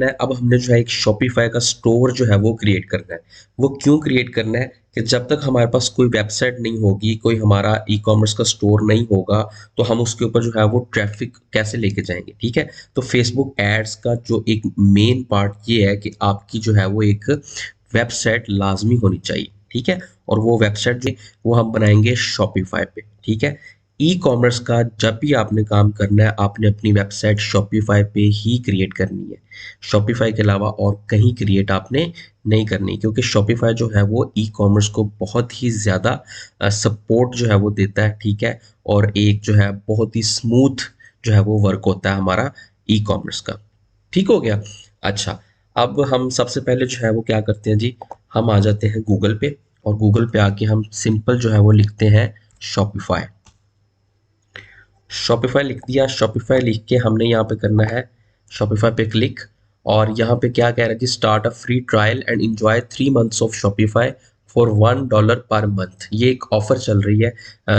अब हमने जो है एक शॉपिफाई का स्टोर जो है वो क्रिएट करना है। वो क्यों क्रिएट करना है कि जब तक हमारे पास कोई वेबसाइट नहीं होगी, कोई हमारा ई कॉमर्स का स्टोर नहीं होगा, तो हम उसके ऊपर जो है वो ट्रैफिक कैसे लेके जाएंगे। ठीक है, तो फेसबुक एड्स का जो एक मेन पार्ट ये है कि आपकी जो है वो एक वेबसाइट लाजमी होनी चाहिए। ठीक है, और वो वेबसाइट जो वो हम बनाएंगे शॉपिफाई पे। ठीक है, ई कॉमर्स का जब भी आपने काम करना है, आपने अपनी वेबसाइट शॉपिफाई पे ही क्रिएट करनी है। शॉपिफाई के अलावा और कहीं क्रिएट आपने नहीं करनी, क्योंकि शॉपिफाई जो है वो ई कॉमर्स को बहुत ही ज़्यादा सपोर्ट जो है वो देता है। ठीक है, और एक जो है बहुत ही स्मूथ जो है वो वर्क होता है हमारा ई कॉमर्स का। ठीक हो गया। अच्छा, अब हम सबसे पहले जो है वो क्या करते हैं जी, हम आ जाते हैं गूगल पे, और गूगल पे आके हम सिंपल जो है वो लिखते हैं शॉपिफाई। शॉपिफाई लिख दिया। शॉपिफाई लिख के हमने यहाँ पे करना है शॉपिफाई पे क्लिक, और यहाँ पे क्या कह रहा है कि start a free trial and enjoy 3 months of Shopify for $1 per month. ये एक ऑफर चल रही है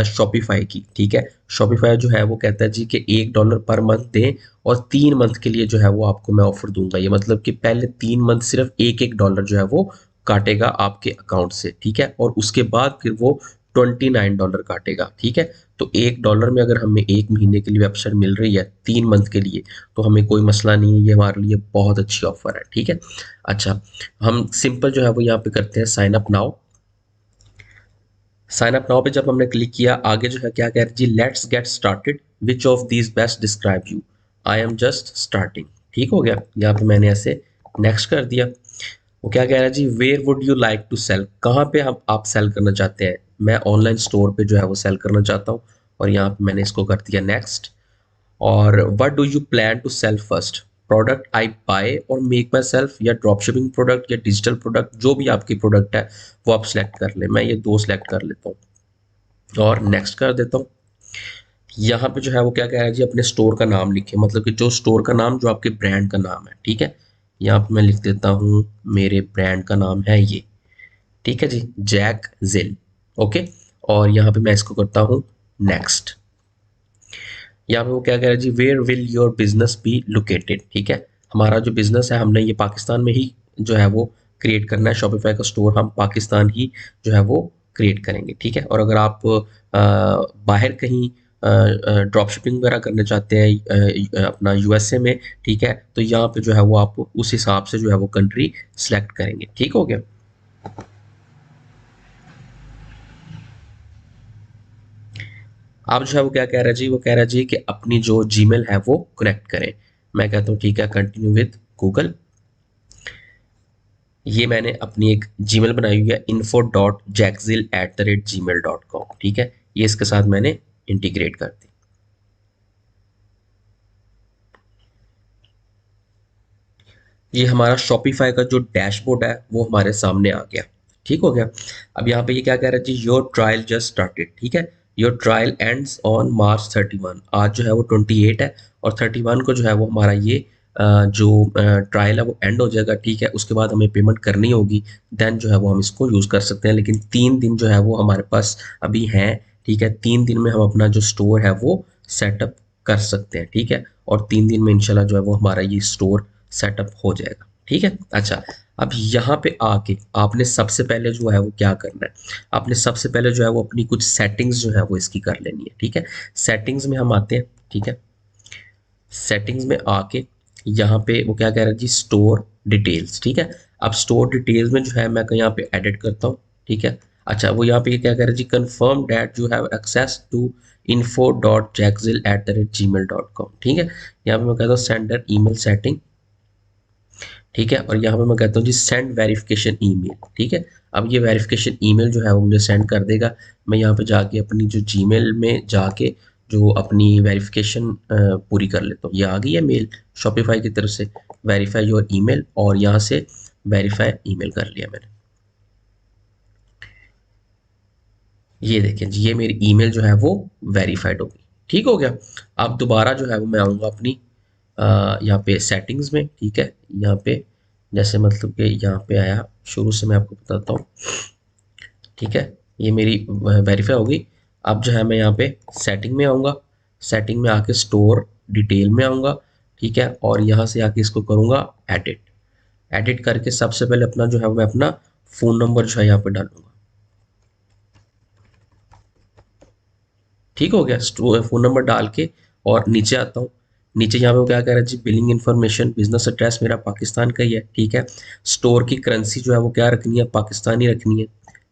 शॉपिफाई की। ठीक है, शॉपिफाई जो है वो कहता है जी कि $1 पर मंथ दें, और 3 मंथ के लिए जो है वो आपको मैं ऑफर दूंगा। ये मतलब कि पहले 3 मंथ सिर्फ एक $1 जो है वो काटेगा आपके अकाउंट से। ठीक है, और उसके बाद फिर वो $29 काटेगा। ठीक है, तो $1 में अगर हमें 1 महीने के लिए वेबसाइट मिल रही है 3 मंथ के लिए, तो हमें कोई मसला नहीं है, ये हमारे लिए बहुत अच्छी ऑफर है। ठीक है, अच्छा, हम सिंपल जो है वो यहाँ पे करते हैं sign up now. Sign up now पे जब हमने क्लिक किया, आगे जो है क्या कह रहा है जी, let's get started, which of these best describe you, I am just starting. ठीक हो गया, यहाँ पे मैंने ऐसे नेक्स्ट कर दिया। वो क्या कह रहा है जी, where would you like to sell, कहाँ पे हम आप सेल करना चाहते हैं। मैं ऑनलाइन स्टोर पे जो है वो सेल करना चाहता हूँ, और यहाँ पे मैंने इसको कर दिया नेक्स्ट। और what do you plan to sell first, product I buy or make myself, या ड्रॉप शिपिंग प्रोडक्ट, या डिजिटल प्रोडक्ट, जो भी आपकी प्रोडक्ट है वो आप सेलेक्ट कर ले। मैं ये दो सेलेक्ट कर लेता हूँ और नेक्स्ट कर देता हूँ। यहाँ पे जो है वो क्या कह रहा है जी, अपने स्टोर का नाम लिखे, मतलब कि जो स्टोर का नाम जो आपके ब्रांड का नाम है। ठीक है, यहाँ पे मैं लिख देता हूँ मेरे ब्रांड का नाम है ये। ठीक है जी, जैक जिल। ओके, और यहाँ पे मैं इसको करता हूँ नेक्स्ट। यहाँ पे वो क्या कह रहा है जी, where will your business be located. ठीक है, हमारा जो बिजनेस है हमने ये पाकिस्तान में ही जो है वो क्रिएट करना है। शॉपिफाई का स्टोर हम पाकिस्तान ही जो है वो क्रिएट करेंगे। ठीक है, और अगर आप बाहर कहीं ड्रॉप शिपिंग वगैरह करना चाहते हैं अपना यूएसए में, ठीक है, तो यहाँ पे जो है वो आप उस हिसाब से जो है वो कंट्री सेलेक्ट करेंगे। ठीक हो गया। अब जो है वो क्या कह रहा है जी, वो कह रहा है जी कि अपनी जो जीमेल है वो कनेक्ट करें। मैं कहता हूँ ठीक है, कंटिन्यू विद गूगल। ये मैंने अपनी एक जीमेल बनाई हुई है, info.jackzil@gmail.com। ठीक है, ये इसके साथ मैंने इंटीग्रेट कर दी। ये हमारा शॉपिफाई का जो डैशबोर्ड है वो हमारे सामने आ गया। ठीक हो गया। अब यहाँ पे ये क्या कह रहा है जी, योर ट्रायल जस्ट स्टार्टेड। ठीक है, your trial ends on March 31। आज जो है वो 28 है, और 31 को जो है वो हमारा ये जो ट्रायल है वो एंड हो जाएगा। ठीक है, उसके बाद हमें पेमेंट करनी होगी, देन जो है वो हम इसको यूज़ कर सकते हैं। लेकिन 3 दिन जो है वो हमारे पास अभी हैं। ठीक है, 3 दिन में हम अपना जो स्टोर है वो सेटअप कर सकते हैं। ठीक है, और 3 दिन में इंशाल्लाह जो है वो हमारा ये स्टोर सेटअप हो जाएगा। ठीक है, अच्छा, अब यहाँ पे आके आपने सबसे पहले जो है वो क्या करना है, आपने सबसे पहले जो है वो अपनी कुछ सेटिंग्स जो है वो इसकी कर लेनी है। ठीक है, सेटिंग्स में हम आते हैं। ठीक है, सेटिंग्स में आके यहाँ पे वो क्या कह रहा है जी, स्टोर डिटेल्स। ठीक है, अब स्टोर डिटेल्स में जो है मैं यहाँ पे एडिट करता हूँ। ठीक है, अच्छा, वो यहाँ पे क्या कह रहा है जी, confirm that you have access to info.jackzil@gmail.com। ठीक है, यहाँ पे मैं कहता हूँ सेंडर ईमेल सेटिंग। ठीक है, और यहाँ पे मैं कहता हूँ जी सेंड वेरिफिकेशन ईमेल। ठीक है, अब ये वेरिफिकेशन ईमेल जो है वो मुझे सेंड कर देगा। मैं यहाँ पे जाके अपनी जो जीमेल में जाके जो अपनी वेरिफिकेशन पूरी कर लेता हूँ। ये आ गई है मेल शॉपिफाई की तरफ से, वेरीफाई योर ईमेल, और यहाँ से वेरीफाई ईमेल कर लिया मैंने। ये देखें जी, ये मेरी ईमेल जो है वो वेरीफाइड होगी। ठीक हो गया। अब दोबारा जो है वो मैं आऊँगा अपनी यहाँ पे सेटिंग्स में। ठीक है, यहाँ पे जैसे मतलब कि यहाँ पे आया, शुरू से मैं आपको बताता हूँ। ठीक है, ये मेरी वेरीफाई हो गई। अब जो है मैं यहाँ पे सेटिंग में आऊँगा, सेटिंग में आके स्टोर डिटेल में आऊँगा। ठीक है, और यहाँ से आके इसको करूँगा एडिट। एडिट करके सबसे पहले अपना जो है मैं अपना फ़ोन नंबर जो है यहाँ पे डालूंगा। ठीक हो गया, फ़ोन नंबर डाल के और नीचे आता हूँ। नीचे यहाँ पे वो क्या कह रहा है जी, बिलिंग इन्फॉर्मेशन, बिजनेस एड्रेस मेरा पाकिस्तान का ही है, ठीक है। स्टोर की करेंसी जो है वो क्या रखनी है, पाकिस्तानी रखनी है,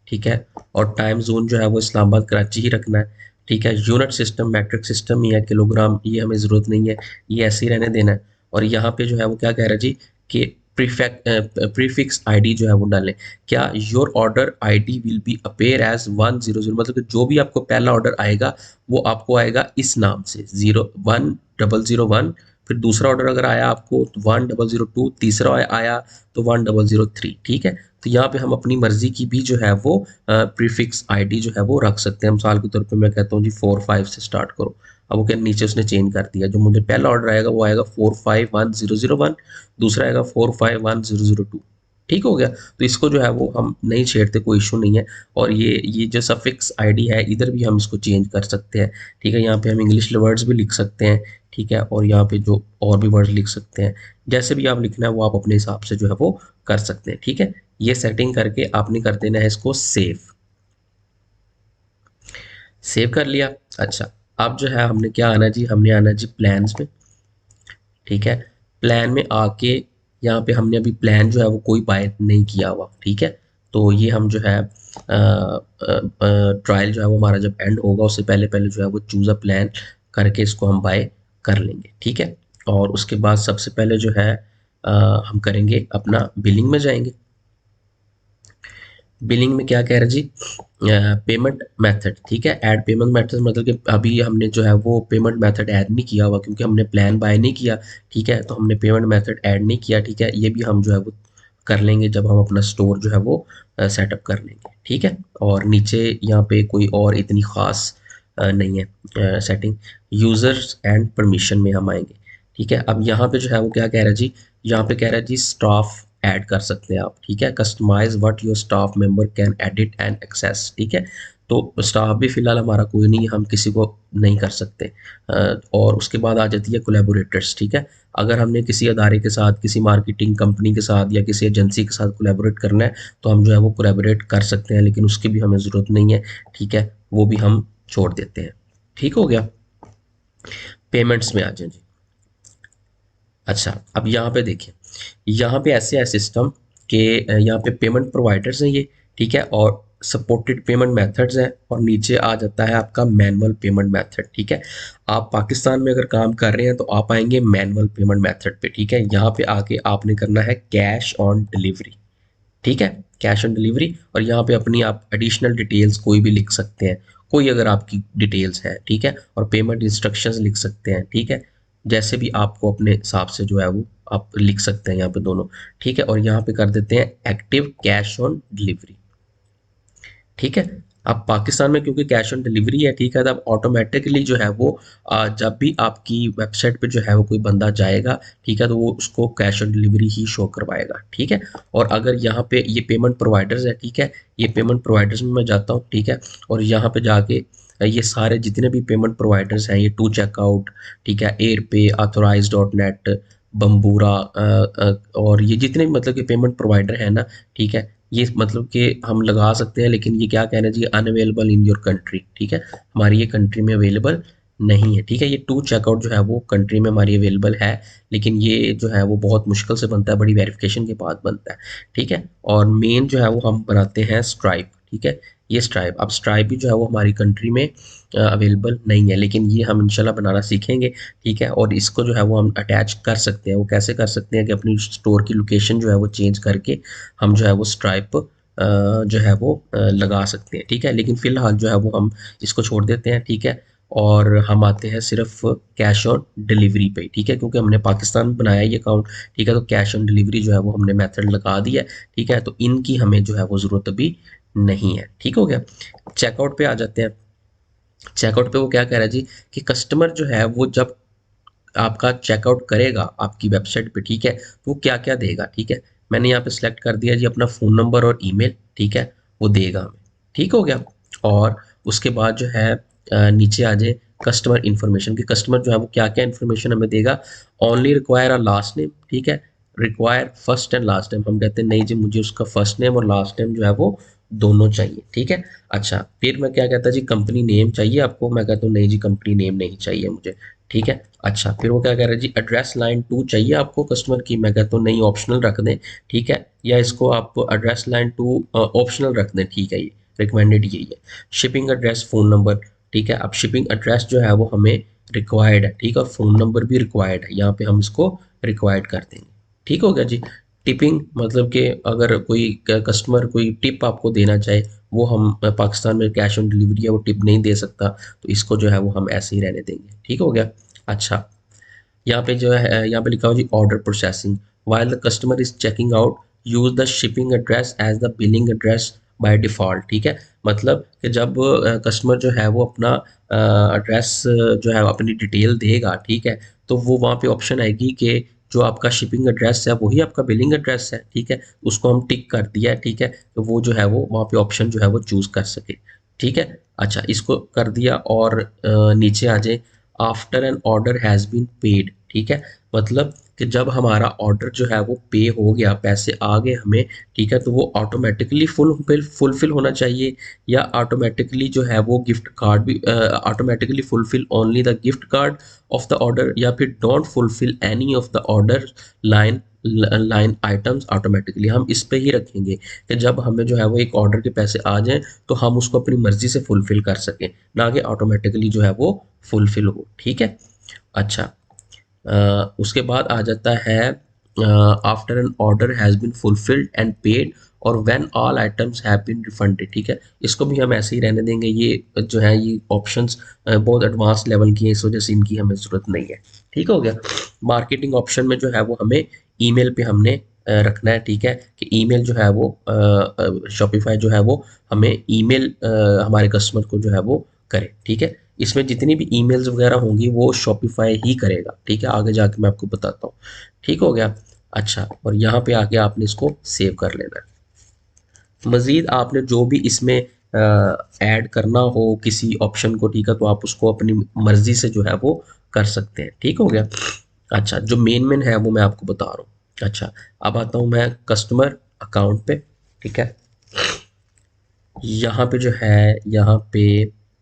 ठीक है। और टाइम जोन जो है वो इस्लामाबाद कराची ही रखना है, ठीक है। यूनिट सिस्टम मैट्रिक सिस्टम ही है, किलोग्राम ये हमें ज़रूरत नहीं है, ये ऐसे ही रहने देना है। और यहाँ पे जो है वो क्या कह रहा है जी कि प्रीफिक्स आईडी जो है वो डालें। क्या your order ID will be appear as 100, मतलब कि जो भी आपको पहला ऑर्डर आएगा वो आपको आएगा इस नाम से 01001। फिर दूसरा ऑर्डर अगर आया आपको तो 1002, तीसरा आया तो 1003, ठीक है। तो यहाँ पे हम अपनी मर्जी की भी जो है वो प्रीफिक्स आईडी जो है वो रख सकते हैं। मिसाल के तौर पे मैं कहता हूँ जी 45 से स्टार्ट करो। अब वो क्या नीचे उसने चेंज कर दिया, जो मुझे पहला ऑर्डर आएगा वो आएगा 451001, दूसरा आएगा 451002। ठीक हो गया, तो इसको जो है वो हम नहीं छेड़ते, कोई इशू नहीं है। और ये जो सफिक्स आईडी है इधर भी हम इसको चेंज कर सकते हैं, ठीक है। यहाँ पे हम इंग्लिश वर्ड्स भी लिख सकते हैं, ठीक है, और यहाँ पे जो और भी वर्ड्स लिख सकते हैं, जैसे भी आप लिखना है वो आप अपने हिसाब से जो है वो कर सकते हैं, ठीक है। ये सेटिंग करके आपने कर देना है इसको सेव। सेव कर लिया। अच्छा, अब जो है हमने क्या आना जी, हमने आना जी प्लान्स में, ठीक है। प्लान में आके यहाँ पे हमने अभी प्लान जो है वो कोई बाय नहीं किया हुआ, ठीक है। तो ये हम जो है ट्रायल जो है वो हमारा जब एंड होगा उससे पहले पहले जो है वो चूज़ अ प्लान करके इसको हम बाय कर लेंगे, ठीक है। और उसके बाद सबसे पहले जो है हम करेंगे अपना बिलिंग में जाएंगे। बिलिंग में क्या कह रहे हैं जी, पेमेंट मेथड, ठीक है। ऐड पेमेंट मेथड, मतलब कि अभी हमने जो है वो पेमेंट मेथड ऐड नहीं किया हुआ क्योंकि हमने प्लान बाय नहीं किया, ठीक है। तो हमने पेमेंट मेथड ऐड नहीं किया, ठीक है। ये भी हम जो है वो कर लेंगे जब हम अपना स्टोर जो है वो सेटअप कर लेंगे, ठीक है। और नीचे यहाँ पे कोई और इतनी ख़ास नहीं है सेटिंग। यूज़र्स एंड परमिशन में हम आएंगे, ठीक है। अब यहाँ पे जो है वो क्या कह रहा है जी, यहाँ पे कह रहा है जी स्टाफ ऐड कर सकते हैं आप, ठीक है। Customize what your staff member can edit and access, ठीक है। तो स्टाफ भी फिलहाल हमारा कोई नहीं है, हम किसी को नहीं कर सकते। और उसके बाद आ जाती है कोलैबोरेटर्स, ठीक है। अगर हमने किसी अदारे के साथ, किसी मार्केटिंग कंपनी के साथ या किसी एजेंसी के साथ कोलैबोरेट करना है तो हम जो है वो कोलैबोरेट कर सकते हैं, लेकिन उसकी भी हमें ज़रूरत नहीं है, ठीक है। वो भी हम छोड़ देते हैं, ठीक हो गया। पेमेंट्स में आ जाए जी। अच्छा, अब यहाँ पे देखिए, यहाँ पे ऐसे है सिस्टम कि यहाँ पे पेमेंट प्रोवाइडर्स हैं ये, ठीक है, और सपोर्टेड पेमेंट मेथड्स हैं, और नीचे आ जाता है आपका मैनुअल पेमेंट मेथड, ठीक है। आप पाकिस्तान में अगर काम कर रहे हैं तो आप आएंगे मैनुअल पेमेंट मेथड पे, ठीक है। यहाँ पे आके आपने करना है कैश ऑन डिलीवरी, ठीक है, कैश ऑन डिलीवरी। और यहाँ पे अपनी आप एडिशनल डिटेल्स कोई भी लिख सकते हैं, कोई अगर आपकी डिटेल्स है, ठीक है। और पेमेंट इंस्ट्रक्शंस लिख सकते हैं, ठीक है। जैसे भी आपको अपने हिसाब से जो है वो आप लिख सकते हैं यहाँ पे दोनों, ठीक है। और यहाँ पे कर देते हैं एक्टिव कैश ऑन डिलीवरी, ठीक है। अब पाकिस्तान में क्योंकि कैश ऑन डिलीवरी है, ठीक है, तब ऑटोमेटिकली जो है वो जब भी आपकी वेबसाइट पे जो है वो कोई बंदा जाएगा, ठीक है, तो वो उसको cash on delivery he show करवाएगा, ठीक है। और अगर यहाँ पे ये पेमेंट प्रोवाइडर्स है, ठीक है, ये पेमेंट प्रोवाइडर्स में मैं जाता हूँ, ठीक है। और यहाँ पे जाके ये सारे जितने भी पेमेंट प्रोवाइडर्स हैं, ये टू चेकआउट, ठीक है, एयर पे, ऑथोराइज डॉट नेट, बम्बूरा, और ये जितने भी मतलब कि पेमेंट प्रोवाइडर है ना, ठीक है, ये मतलब कि हम लगा सकते हैं, लेकिन ये क्या कहना चाहिए, अनअवेलेबल इन योर कंट्री, ठीक है, हमारी ये कंट्री में अवेलेबल नहीं है, ठीक है। ये टू चेकआउट जो है वो कंट्री में हमारी अवेलेबल है, लेकिन ये जो है वो बहुत मुश्किल से बनता है, बड़ी वेरिफिकेशन के बाद बनता है, ठीक है। और मेन जो है वो हम बनाते हैं स्ट्राइप, ठीक है। ये स्ट्राइप, अब स्ट्राइप भी जो है वो हमारी कंट्री में अवेलेबल नहीं है, लेकिन ये हम इंशाल्लाह बनाना सीखेंगे, ठीक है। और इसको जो है वो हम अटैच कर सकते हैं। वो कैसे कर सकते हैं कि अपनी स्टोर की लोकेशन जो है वो चेंज करके हम जो है वो स्ट्राइप जो है वो लगा सकते हैं, ठीक है। लेकिन फ़िलहाल जो है वो हम इसको छोड़ देते हैं, ठीक है। और हम आते हैं सिर्फ कैश ऑन डिलीवरी पे, ठीक है, क्योंकि हमने पाकिस्तान में बनाया ये अकाउंट, ठीक है। तो कैश ऑन डिलीवरी जो है वो हमने मेथड लगा दिया है, ठीक है। तो इनकी हमें जो है वो ज़रूरत अभी नहीं है, ठीक हो गया। चेकआउट पे आ जाते हैं। चेकआउट पे वो क्या कह रहा है जी कि कस्टमर जो है वो जब आपका चेकआउट करेगा आपकी वेबसाइट पे, ठीक है, तो वो क्या क्या देगा, ठीक है। मैंने यहाँ पे सिलेक्ट कर दिया जी अपना फ़ोन नंबर और ईमेल, ठीक है, वो देगा हमें, ठीक हो गया। और उसके बाद जो है नीचे आ जाए, कस्टमर इन्फॉर्मेशन की कस्टमर जो है वो क्या क्या इन्फॉर्मेशन हमें देगा। Only require a last name, ठीक है, require first and last name, हम कहते हैं नहीं जी मुझे उसका फर्स्ट नेम और लास्ट नेम जो है वो दोनों चाहिए, ठीक है। अच्छा फिर मैं क्या कहता जी कंपनी नेम चाहिए आपको, मैं कहता हूँ नहीं जी कंपनी नेम नहीं चाहिए मुझे, ठीक है। अच्छा फिर वो क्या कह रहा है जी एड्रेस लाइन 2 चाहिए आपको कस्टमर की, मैं कहता हूँ नहीं ऑप्शनल रख दें, ठीक है, या इसको आप एड्रेस लाइन 2 ऑप्शनल रख दें, ठीक है, ये रिकमेंडेड यही है। शिपिंग एड्रेस फ़ोन नंबर, ठीक है, अब शिपिंग एड्रेस जो है वो हमें रिक्वायर्ड है, ठीक है, और फ़ोन नंबर भी रिक्वायर्ड है, यहाँ पे हम इसको रिक्वायर्ड कर देंगे, ठीक हो गया जी। टिपिंग मतलब कि अगर कोई कस्टमर कोई टिप आपको देना चाहे, वो हम पाकिस्तान में कैश ऑन डिलीवरी है वो टिप नहीं दे सकता, तो इसको जो है वो हम ऐसे ही रहने देंगे, ठीक हो गया। अच्छा यहाँ पे जो है यहाँ पे लिखा हुआ जी order processing, while the customer is checking out use the shipping address as the billing address by default, ठीक है, मतलब कि जब कस्टमर जो है वो अपना एड्रेस जो है अपनी डिटेल देगा, ठीक है, तो वो वहाँ पे ऑप्शन आएगी कि जो आपका शिपिंग एड्रेस है वही आपका बिलिंग एड्रेस है, ठीक है, उसको हम टिक कर दिया है, ठीक है, तो वो जो है वो वहाँ पे ऑप्शन जो है वो चूज़ कर सके, ठीक है। अच्छा इसको कर दिया और नीचे आ जाए after an order has been paid, ठीक है, मतलब कि जब हमारा ऑर्डर जो है वो पे हो गया, पैसे आ गए हमें, ठीक है, तो वो ऑटोमेटिकली फुलफिल होना चाहिए, या ऑटोमेटिकली जो है वो गिफ्ट कार्ड भी automatically fulfil only the gift card of the order, या फिर don't fulfil any of the order line line items automatically, हम इस पे ही रखेंगे कि जब हमें जो है वो एक ऑर्डर के पैसे आ जाएं तो हम उसको अपनी मर्जी से फुलफिल कर सकें, ना कि ऑटोमेटिकली जो है वो फुलफिल हो, ठीक है। अच्छा उसके बाद आ जाता है after an order has been fulfilled and paid और when all items have been refunded, ठीक है, इसको भी हम ऐसे ही रहने देंगे, ये जो है ये ऑप्शंस बहुत एडवांस लेवल की हैं, इस वजह से इनकी हमें ज़रूरत नहीं है, ठीक हो गया। मार्केटिंग ऑप्शन में जो है वो हमें ईमेल पे हमने रखना है, ठीक है, कि ईमेल जो है वो शॉपिफाई जो है वो हमें ईमेल हमारे कस्टमर को जो है वो करे, ठीक है, इसमें जितनी भी ईमेल्स वगैरह होंगी वो शॉपिफाई ही करेगा, ठीक है, आगे जाके मैं आपको बताता हूँ, ठीक हो गया। अच्छा और यहाँ पे आके आपने इसको सेव कर लेना है। मज़ीद आपने जो भी इसमें ऐड करना हो किसी ऑप्शन को, ठीक है, तो आप उसको अपनी मर्ज़ी से जो है वो कर सकते हैं, ठीक हो गया। अच्छा जो मेन है वो मैं आपको बता रहा हूँ। अच्छा अब आता हूँ मैं कस्टमर अकाउंट पे, ठीक है, यहाँ पे जो है यहाँ पे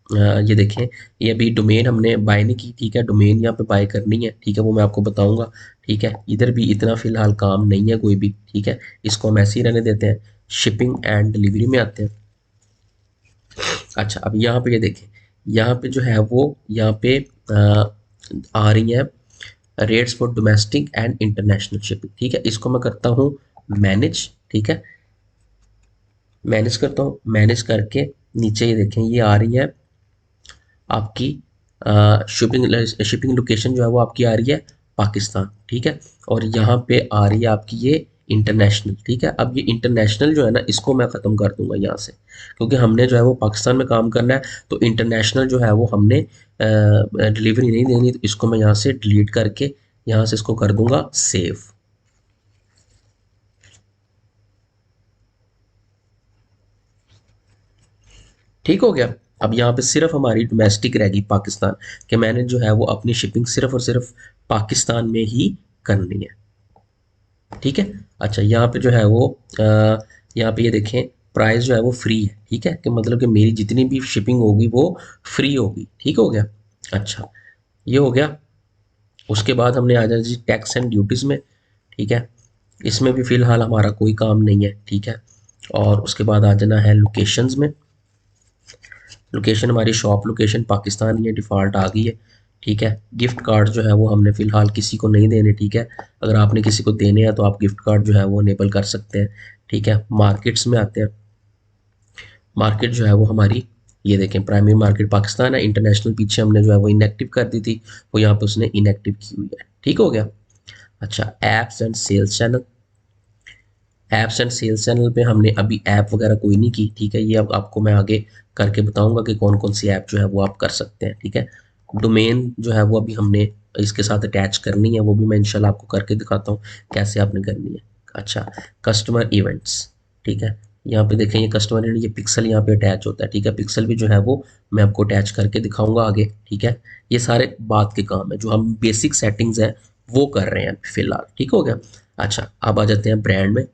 ये देखें, ये अभी डोमेन हमने बाय नहीं की, ठीक है, डोमेन यहाँ पे बाय करनी है, ठीक है, वो मैं आपको बताऊंगा, ठीक है, इधर भी इतना फ़िलहाल काम नहीं है कोई भी, ठीक है, इसको हम ऐसे ही रहने देते हैं। शिपिंग एंड डिलीवरी में आते हैं। अच्छा अब यहाँ पे ये देखें, यहाँ पे जो है वो यहाँ पे आ रही है rates for domestic and international shipping, ठीक है, इसको मैं करता हूँ मैनेज, ठीक है, मैनेज करता हूँ, मैनेज करके नीचे ये देखें ये आ रही है आपकी शिपिंग लोकेशन जो है वो आपकी आ रही है पाकिस्तान, ठीक है, और यहाँ पे आ रही है आपकी ये इंटरनेशनल, ठीक है। अब ये इंटरनेशनल जो है ना इसको मैं ख़त्म कर दूंगा यहाँ से, क्योंकि हमने जो है वो पाकिस्तान में काम करना है, तो इंटरनेशनल जो है वो हमने डिलीवरी नहीं देनी, तो इसको मैं यहाँ से डिलीट करके यहाँ से इसको कर दूंगा सेव। ठीक हो गया। अब यहाँ पे सिर्फ हमारी डोमेस्टिक रहेगी पाकिस्तान, कि मैंने जो है वो अपनी शिपिंग सिर्फ और सिर्फ पाकिस्तान में ही करनी है, ठीक है। अच्छा यहाँ पे जो है वो यहाँ पे ये देखें प्राइस जो है वो फ्री है, ठीक है, कि मतलब कि मेरी जितनी भी शिपिंग होगी वो फ्री होगी, ठीक हो गया। अच्छा ये हो गया। उसके बाद हमने आ जाना जी टैक्स एंड ड्यूटीज़ में, ठीक है, इसमें भी फ़िलहाल हमारा कोई काम नहीं है, ठीक है। और उसके बाद आ जाना है लोकेशंस में, लोकेशन हमारी शॉप लोकेशन पाकिस्तान ही है, डिफ़ॉल्ट आ गई है, ठीक है। गिफ्ट कार्ड जो है वो हमने फ़िलहाल किसी को नहीं देने, ठीक है, अगर आपने किसी को देने हैं तो आप गिफ्ट कार्ड जो है वो इनेबल कर सकते हैं, ठीक है। मार्केट्स में आते हैं, मार्केट जो है वो हमारी ये देखें प्राइमरी मार्केट पाकिस्तान है, इंटरनेशनल पीछे हमने जो है वो इनएक्टिव कर दी थी, वो यहाँ पे उसने इनएक्टिव की हुई है, ठीक हो गया। अच्छा apps and sales channel, apps and sales channel पे हमने अभी ऐप वगैरह कोई नहीं की, ठीक है, ये अब आपको मैं आगे करके बताऊंगा कि कौन कौन सी ऐप जो है वो आप कर सकते हैं, ठीक है। डोमेन जो है वो अभी हमने इसके साथ अटैच करनी है, वो भी मैं इंशाल्लाह आपको करके दिखाता हूँ कैसे आपने करनी है। अच्छा कस्टमर इवेंट्स, ठीक है, यहाँ पे देखें ये कस्टमर ये पिक्सल यहाँ पे अटैच होता है, ठीक है। पिक्सल भी जो है वो मैं आपको अटैच करके दिखाऊंगा आगे, ठीक है। ये सारे बात के काम है, जो हम बेसिक सेटिंग्स है वो कर रहे हैं अभी फिलहाल, ठीक हो गया। अच्छा, अब आ जाते हैं ब्रांड में।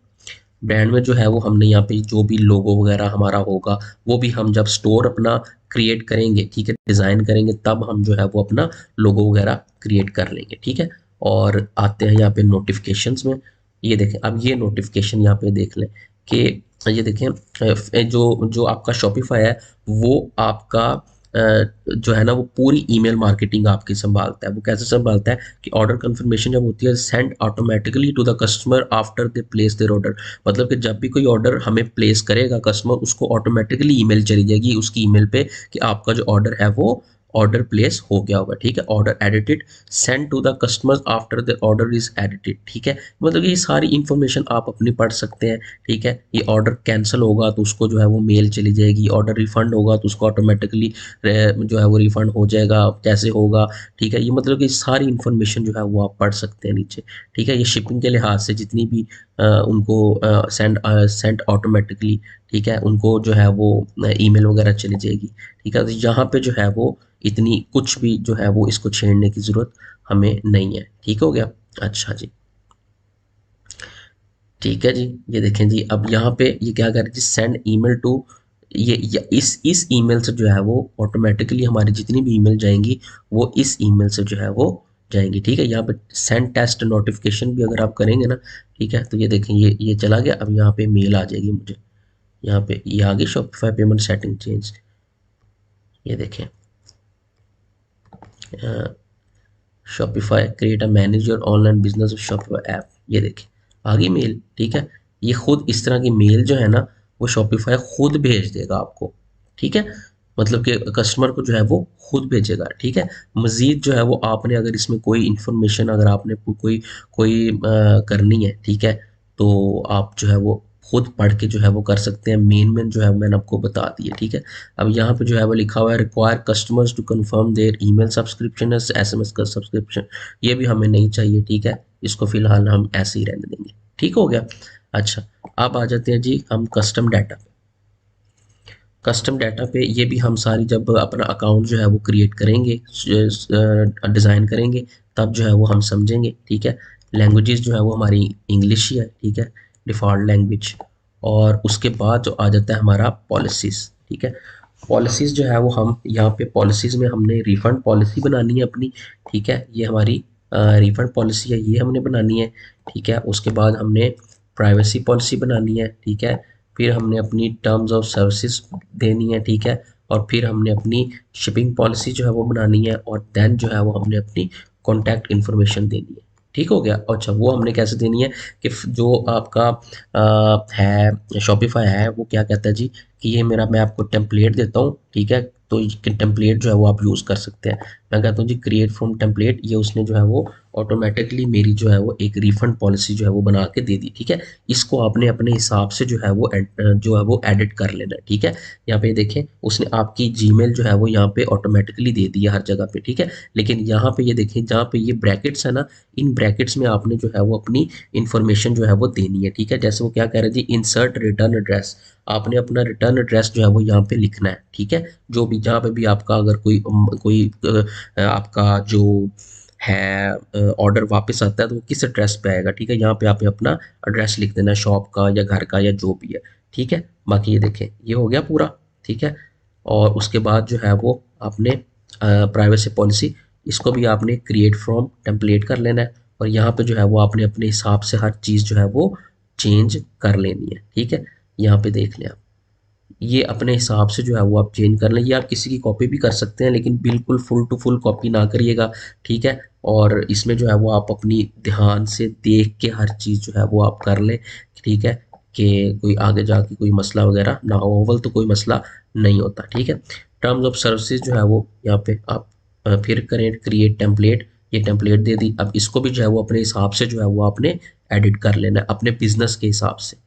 ब्रांड में जो है वो हमने यहाँ पे जो भी लोगो वगैरह हमारा होगा वो भी हम जब स्टोर अपना क्रिएट करेंगे, ठीक है, डिज़ाइन करेंगे, तब हम जो है वो अपना लोगो वगैरह क्रिएट कर लेंगे, ठीक है। और आते हैं यहाँ पे नोटिफिकेशंस में। ये देखें, अब ये नोटिफिकेशन यहाँ पे देख लें कि ये देखें जो जो आपका शॉपिफाई है वो आपका जो है ना वो पूरी ईमेल मार्केटिंग आपकी संभालता है। वो कैसे संभालता है कि ऑर्डर कंफर्मेशन जब होती है, send automatically to the customer after they place their order. मतलब कि जब भी कोई ऑर्डर हमें प्लेस करेगा कस्टमर, उसको ऑटोमेटिकली ईमेल चली जाएगी उसकी ईमेल पे कि आपका जो ऑर्डर है वो ऑर्डर प्लेस हो गया होगा, ठीक है। Order edited, send to the customer after the order is edited, ठीक है। मतलब ये सारी इंफॉर्मेशन आप अपनी पढ़ सकते हैं, ठीक है। ये ऑर्डर कैंसिल होगा तो उसको जो है वो मेल चली जाएगी, ऑर्डर रिफंड होगा तो उसको ऑटोमेटिकली जो है वो रिफंड हो जाएगा, कैसे होगा, ठीक है। ये मतलब कि सारी इन्फॉर्मेशन जो है वो आप पढ़ सकते हैं नीचे, ठीक है। ये शिपिंग के लिहाज से जितनी भी उनको सेंड ऑटोमेटिकली, ठीक है, उनको जो है वो ईमेल वगैरह चली जाएगी, ठीक है। तो यहाँ पे जो है वो इतनी कुछ भी जो है वो इसको छेड़ने की ज़रूरत हमें नहीं है, ठीक हो गया। अच्छा जी, ठीक है जी। ये देखें जी, अब यहाँ पे ये क्या कर रही है, सेंड ईमेल टू, ये इस ईमेल से जो है वो ऑटोमेटिकली हमारी जितनी भी ईमेल जाएंगी वो इस ईमेल से जो है वो जाएंगी, ठीक है। यहाँ पे सेंड टेस्ट नोटिफिकेशन भी अगर आप करेंगे ना, ठीक है, तो ये देखें ये चला गया। अब यहाँ पे मेल आ जाएगी मुझे, यहाँ पे ये आ गई शॉपिफाई पेमेंट सेटिंग चेंज। ये देखें Shopify create a manage your online business Shopify app, ये देखें आ गई मेल, ठीक है। ये खुद इस तरह की मेल जो है ना वो शॉपिफाई खुद भेज देगा आपको, ठीक है। मतलब कि कस्टमर को जो है वो खुद भेजेगा, ठीक है। मज़ीद जो है वो आपने अगर इसमें कोई इन्फॉर्मेशन अगर आपने कोई कोई करनी है, ठीक है, तो आप जो है वो खुद पढ़ के जो है वो कर सकते हैं। मेन जो है मैंने आपको बता दिया, ठीक है। अब यहाँ पे जो है वो लिखा हुआ है require customers to confirm their email subscription SMS का सब्सक्रिप्शन, ये भी हमें नहीं चाहिए, ठीक है। इसको फिलहाल हम ऐसे ही रहने देंगे, ठीक हो गया। अच्छा, अब आ जाते हैं जी हम कस्टम डाटा पे। कस्टम डाटा पे ये भी हम सारी जब अपना अकाउंट जो है वो क्रिएट करेंगे, डिज़ाइन करेंगे, तब जो है वो हम समझेंगे, ठीक है। लैंग्वेजेस जो है वो हमारी इंग्लिश ही है, ठीक है, डिफ़ॉल्ट लैंग्वेज। और उसके बाद जो आ जाता है हमारा पॉलिसीज़, ठीक है। पॉलिसीज़ जो है वो हम यहाँ पे पॉलिसीज़ में हमने रिफ़ंड पॉलिसी बनानी है अपनी, ठीक है। ये हमारी रिफ़ंड पॉलिसी है, ये हमने बनानी है, ठीक है। उसके बाद हमने प्राइवेसी पॉलिसी बनानी है, ठीक है। फिर हमने अपनी टर्म्स ऑफ सर्विसेज देनी है, ठीक है। और फिर हमने अपनी शिपिंग पॉलिसी जो है वो बनानी है, और देन जो है वो हमने अपनी कॉन्टैक्ट इन्फॉर्मेशन देनी है, ठीक हो गया। अच्छा, वो हमने कैसे देनी है कि जो आपका है शॉपिफाई है वो क्या कहता है जी कि ये मेरा, मैं आपको टेम्पलेट देता हूँ, ठीक है। तो टेम्पलेट जो है वो आप यूज़ कर सकते हैं। मैं कहता हूँ जी क्रिएट फ्रॉम टेम्पलेट, ये उसने जो है वो ऑटोमेटिकली मेरी जो है वो एक रिफंड पॉलिसी जो है वो बना के दे दी, ठीक है। इसको आपने अपने हिसाब से जो है वो जो है वो एडिट कर लेना है, ठीक है। यहाँ पे देखें उसने आपकी जीमेल जो है वो यहाँ पे ऑटोमेटिकली दे दी है हर जगह पे, ठीक है। लेकिन यहाँ पे ये देखें जहाँ पे ये ब्रैकेट्स है ना, इन ब्रैकेट्स में आपने जो है वो अपनी इंफॉर्मेशन जो है वो देनी है, ठीक है। जैसे वो क्या कह रहे हैं जी, इंसर्ट रिटर्न एड्रेस, आपने अपना रिटर्न एड्रेस जो है वो यहाँ पे लिखना है, ठीक है। जो भी जहाँ पे भी आपका अगर कोई आपका जो है ऑर्डर वापस आता है तो वो किस एड्रेस पे आएगा, ठीक है। यहाँ पे आप अपना एड्रेस लिख देना, शॉप का या घर का या जो भी है, ठीक है। बाकी ये देखें ये हो गया पूरा, ठीक है। और उसके बाद जो है वो आपने प्राइवेसी पॉलिसी, इसको भी आपने क्रिएट फ्रॉम टेम्पलेट कर लेना है, और यहाँ पे जो है वो आपने अपने हिसाब से हर चीज़ जो है वो चेंज कर लेनी है, ठीक है। यहाँ पे देख लें आप, ये अपने हिसाब से जो है वो आप चेंज कर लें। ये आप किसी की कॉपी भी कर सकते हैं, लेकिन बिल्कुल फुल टू फुल कॉपी ना करिएगा, ठीक है। और इसमें जो है वो आप अपनी ध्यान से देख के हर चीज़ जो है वो आप कर लें, ठीक है, कि कोई आगे जाके कोई मसला वगैरह ना हो। ओवल तो कोई मसला नहीं होता, ठीक है। टर्म्स ऑफ सर्विसेज जो है वो यहाँ पे आप फिर करें क्रिएट टेम्पलेट, ये टेम्पलेट दे दी। अब इसको भी जो है वो अपने हिसाब से जो है वो आपने एडिट कर लेना है अपने बिजनेस के हिसाब से,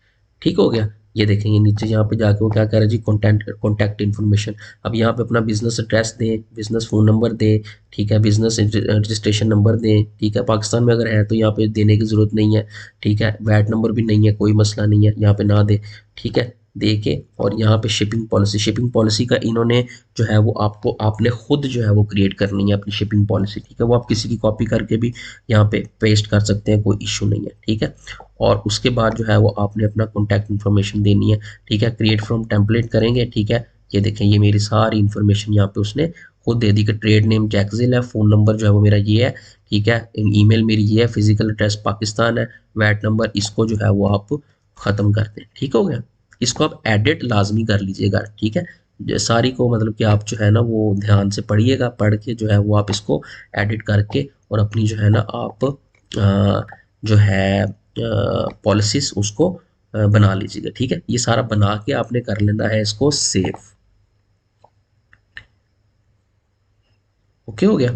ठीक हो गया। ये देखेंगे नीचे यहाँ पे जाके वो क्या कह रहा है जी, कॉन्टैक्ट इन्फॉर्मेशन। अब यहाँ पे अपना बिजनेस एड्रेस दें, बिजनेस फ़ोन नंबर दें, ठीक है, बिजनेस रजिस्ट्रेशन नंबर दें, ठीक है। पाकिस्तान में अगर है तो यहाँ पे देने की ज़रूरत नहीं है, ठीक है। वैट नंबर भी नहीं है, कोई मसला नहीं है, यहाँ पे ना दें, ठीक है। दे के, और यहाँ पे शिपिंग पॉलिसी का इन्होंने जो है वो आपको आपने खुद जो है वो क्रिएट करनी है अपनी शिपिंग पॉलिसी, ठीक है। वो आप किसी की कॉपी करके भी यहाँ पे पेस्ट कर सकते हैं, कोई इशू नहीं है, ठीक है। और उसके बाद जो है वो आपने अपना कॉन्टैक्ट इन्फॉर्मेशन देनी है, ठीक है। क्रिएट फ्रॉम टेम्पलेट करेंगे, ठीक है। ये देखें, ये मेरी सारी इन्फॉर्मेशन यहाँ पे उसने खुद दे दी कि ट्रेड नेम जैकजिल है, फ़ोन नंबर जो है वो मेरा ये है, ठीक है। ईमेल मेरी ये है, फिजिकल एड्रेस पाकिस्तान है, वैट नंबर इसको जो है वो आप ख़त्म कर दें, ठीक हो गया। इसको आप एडिट लाजमी कर लीजिएगा, ठीक है। सारी को मतलब कि आप जो है ना वो ध्यान से पढ़िएगा, पढ़ के जो है वो आप इसको एडिट करके और अपनी जो है ना आप जो है पॉलिसीज उसको बना लीजिएगा, ठीक है। ये सारा बना के आपने कर लेना है इसको सेव। ओके हो गया।